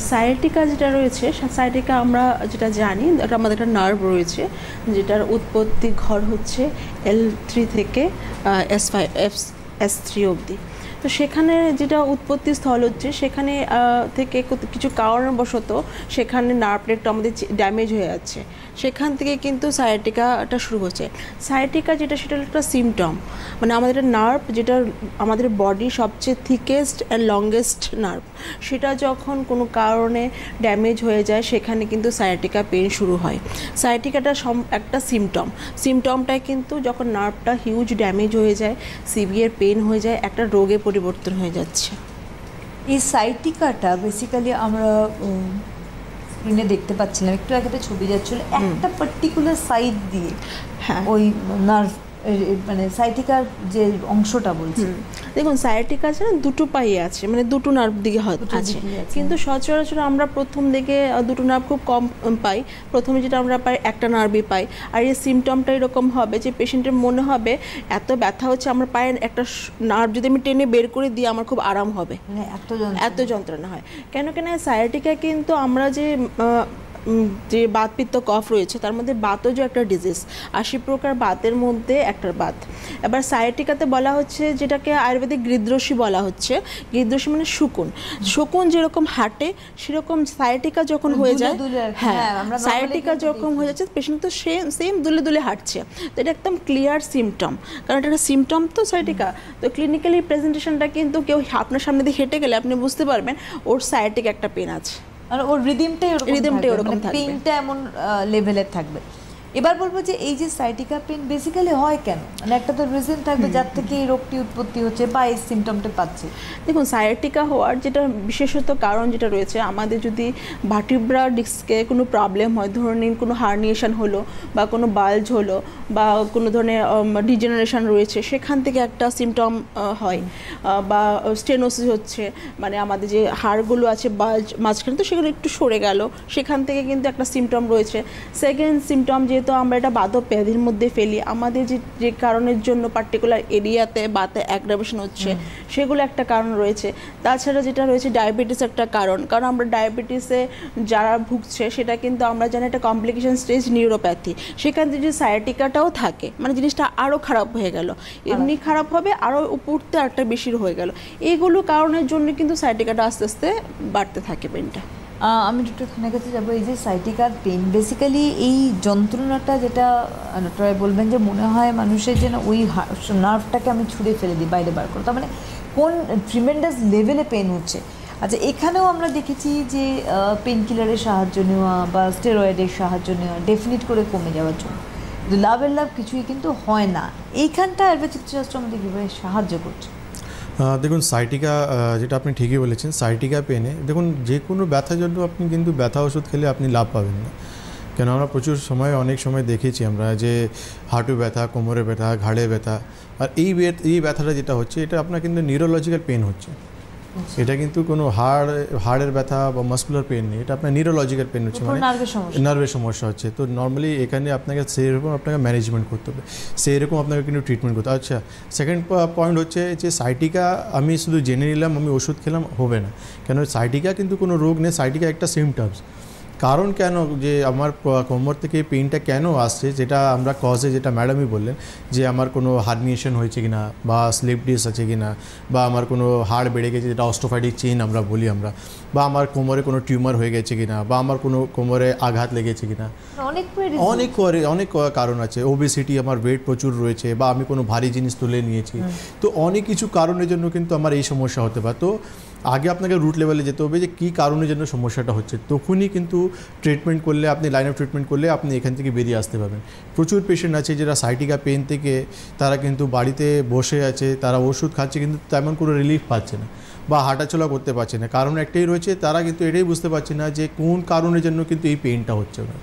Sciatica যেটা রয়েছে, sciatica আমরা যেটা জানি এটা আমাদের একটা নার্ভ রয়েছে যেটার উৎপত্তি ঘর হচ্ছে L3 থেকে S3 অবধি। তো সেখানে যেটা উৎপত্তি স্থল হচ্ছে সেখানে থেকে কিছু কারণবশত সেখানে নার্ভ প্লেটটা আমাদের ড্যামেজ হয়ে যাচ্ছে, সেখান থেকে কিন্তু সায়াটিকাটা শুরু হচ্ছে। সায়াটিকা যেটা সেটা একটা সিমটম, মানে আমাদের একটা নার্ভ যেটা আমাদের বডির সবচেয়ে থিকেস্ট অ্যান্ড লংগেস্ট নার্ভ, সেটা যখন কোনো কারণে ড্যামেজ হয়ে যায় সেখানে কিন্তু সায়াটিকা পেন শুরু হয়। সায়াটিকাটা একটা সিমটমটাই কিন্তু যখন নার্ভটা হিউজ ড্যামেজ হয়ে যায়, সিভিয়ার পেন হয়ে যায়, একটা রোগে পরিবর্তন হয়ে যাচ্ছে। এই সায়াটিকাটা বেসিক্যালি আমরা স্ক্রিনে দেখতে পাচ্ছিলাম, একটু আগে ছবি যাচ্ছিল একটা পার্টিকুলার সাইড দিয়ে, হ্যাঁ ওই নার্ভ মানে সায়াটিকার যে অংশটা বলছি, দেখুন সায়াটিকা আছে না দুটো পায়ে আছে, মানে দুটো নার্ভ দিকে আছে, কিন্তু সচরাচর আমরা প্রথম দিকে দুটো নার্ভ খুব কম পাই, প্রথমে যেটা আমরা পাই একটা নার্ভই পাই। আর এই সিমটমটা এরকম হবে যে পেশেন্টের মনে হবে এত ব্যথা হচ্ছে আমার পায়ের একটা নার্ভ যদি আমি টেনে বের করে দিই আমার খুব আরাম হবে, এত যন্ত্রণা হয়। কেন সায়াটিকা কিন্তু আমরা যে বাতপিত্ত কফ রয়েছে তার মধ্যে বাতজ একটা ডিজিজ, 80 প্রকার বাতের মধ্যে একটা বাত। এবার সায়াটিকাতে বলা হচ্ছে যেটাকে আয়ুর্বেদিক গৃদ্রসী বলা হচ্ছে, গৃদ্রসী মানে শকুন যেরকম হাঁটে সেরকম সায়াটিকা যখন হয়ে যায়, হ্যাঁ সায়াটিকা যখন হয়ে যাচ্ছে পেশেন্ট তো সেম দুলে দুলে হাঁটছে, তো এটা একদম ক্লিয়ার সিমটম, কারণ এটা একটা সিমটম তো সায়াটিকা। তো ক্লিনিক্যালি প্রেজেন্টেশনটা কিন্তু কেউ আপনার সামনে দিয়ে হেঁটে গেলে আপনি বুঝতে পারবেন ওর সায়াটিক একটা পেন আছে, আর ওর রিদিমটাই ওরকম থাকবে, পেইনটা এমন লেভেলের থাকবে। এবার বলবো যে এই যে সায়াটিকা পেন বেসিক্যালি হয় কেন, মানে একটা তো রিজন থাকবে যার থেকে এই রোগটি উৎপত্তি হচ্ছে বা এই সিমটমটা পাচ্ছে। দেখুন সায়াটিকা হওয়ার যেটা বিশেষত কারণ যেটা রয়েছে, আমাদের যদি ভার্টিব্রা ডিস্কে কোনো প্রবলেম হয়, ধরুন কোনো হার্নিয়েশন হলো বা কোনো বাল্জ হলো বা কোনো ধরনের ডিজেনারেশন রয়েছে, সেখান থেকে একটা সিমটম হয়, বা স্টেনোসিস হচ্ছে, মানে আমাদের যে হাড়গুলো আছে বাল্জ মাঝখানে তো সেগুলো একটু সরে গেল, সেখান থেকে কিন্তু একটা সিমটম রয়েছে। সেকেন্ড সিমটম তো আমরা এটা বাতক ব্যাধির মধ্যে ফেলি, আমাদের যে কারণের জন্য পার্টিকুলার এরিয়াতে বাতে অ্যাগ্রাভেশন হচ্ছে সেগুলো একটা কারণ রয়েছে। তাছাড়া যেটা রয়েছে ডায়াবেটিস একটা কারণ, কারণ আমরা ডায়াবেটিসে যারা ভুগছে সেটা কিন্তু আমরা জানি একটা কমপ্লিকেশন স্টেজ নিউরোপ্যাথি, সেখান থেকে যদি সায়াটিকাটাও থাকে মানে জিনিসটা আরও খারাপ হয়ে গেল, এমনি খারাপ হবে আরও উপরতে একটা বেশি হয়ে গেল, এইগুলো কারণের জন্য কিন্তু সায়াটিকাটা আস্তে আস্তে বাড়তে থাকে পেনটা। আমি ডক্টর খানের কাছে যাবো। এই যে সায়াটিকার পেন বেসিক্যালি এই যন্ত্রণাটা যেটা ডক্টর বলবেন যে মনে হয় মানুষের যেন ওই নার্ভটাকে আমি ছুঁড়ে ফেলে দিই, বাইরে বার করো, তার মানে কোন ট্রিমেন্ডাস লেভেলে পেন হচ্ছে। আচ্ছা এখানেও আমরা দেখেছি যে পেন কিলারের সাহায্য নেওয়া বা স্টেরয়েডের সাহায্য নেওয়া ডেফিনিট করে কমে যাওয়ার জন্য, কিন্তু লাভ কিছুই কিন্তু হয় না। এইখানটা আয়ুর্বেদ চিকিৎসাশাস্ত্র আমাদের কীভাবে সাহায্য করছে? দেখুন সায়াটিকা যেটা আপনি ঠিকই বলেছেন, সায়াটিকা পেনে দেখুন যে কোনো ব্যথার জন্য আপনি কিন্তু ব্যথা ওষুধ খেলে আপনি লাভ পাবেন না, কেন আমরা প্রচুর সময় অনেক সময় দেখেছি আমরা যে হাঁটু ব্যথা, কোমরে ব্যথা, ঘাড়ে ব্যথা, আর এই ব্যথাটা যেটা হচ্ছে এটা আপনার কিন্তু নিউরোলজিক্যাল পেন হচ্ছে, এটা কিন্তু কোনো হাড়ের ব্যথা বা মাসকুলার পেন নেই, এটা আপনার নিউরোলজিক্যাল পেন হচ্ছে, মানে নার্ভের সমস্যা হচ্ছে। তো নর্মালি এখানে আপনাকে সেরকম আপনাকে ম্যানেজমেন্ট করতে হবে, সেরকম আপনাকে কিন্তু ট্রিটমেন্ট করতে হবে। আচ্ছা সেকেন্ড পয়েন্ট হচ্ছে যে সায়াটিকা আমি শুধু জেনে নিলাম আমি ওষুধ খেলাম হবে না, কেন সায়াটিকা কিন্তু কোনো রোগ নেই, সায়াটিকা একটা সিমটমস। কারণ কেন যে আমার কোমর থেকে পেইনটা কেন আসছে, যেটা আমরা কজে যেটা ম্যাডামই বললেন যে আমার কোনো হার্নিয়েশন হয়েছে কিনা বা স্লিপ ডিস্ক আছে কিনা বা আমার কোনো হাড় বেড়ে গেছে যেটা অস্টোফাইটিক চেইন আমরা বলি আমরা, বা আমার কোমরে কোনো টিউমার হয়ে গেছে কিনা বা আমার কোনো কোমরে আঘাত লেগেছে কিনা, অনেক কারণ আছে। ওবেসিটি, আমার ওয়েট প্রচুর রয়েছে বা আমি কোনো ভারী জিনিস তুলে নিয়েছি, তো অনেক কিছু কারণের জন্য কিন্তু আমার এই সমস্যা হতে পারে। তো আগে আপনাকে রুট লেভেলে যেতে হবে যে কী কারণের জন্য সমস্যাটা হচ্ছে, তখনই কিন্তু ট্রিটমেন্ট করলে আপনি লাইন অফ ট্রিটমেন্ট করলে আপনি এখান থেকে বেরিয়ে আসতে পারবেন। প্রচুর পেশেন্ট আছে যারা সায়াটিকা পেন থেকে তারা কিন্তু বাড়িতে বসে আছে, তারা ওষুধ খাচ্ছে কিন্তু তেমন কোনো রিলিফ পাচ্ছে না বা হাঁটাচলা করতে পারছে না, কারণ একটাই রয়েছে, তারা কিন্তু এটাই বুঝতে পারছে না যে কোন কারণের জন্য কিন্তু এই পেনটা হচ্ছে না।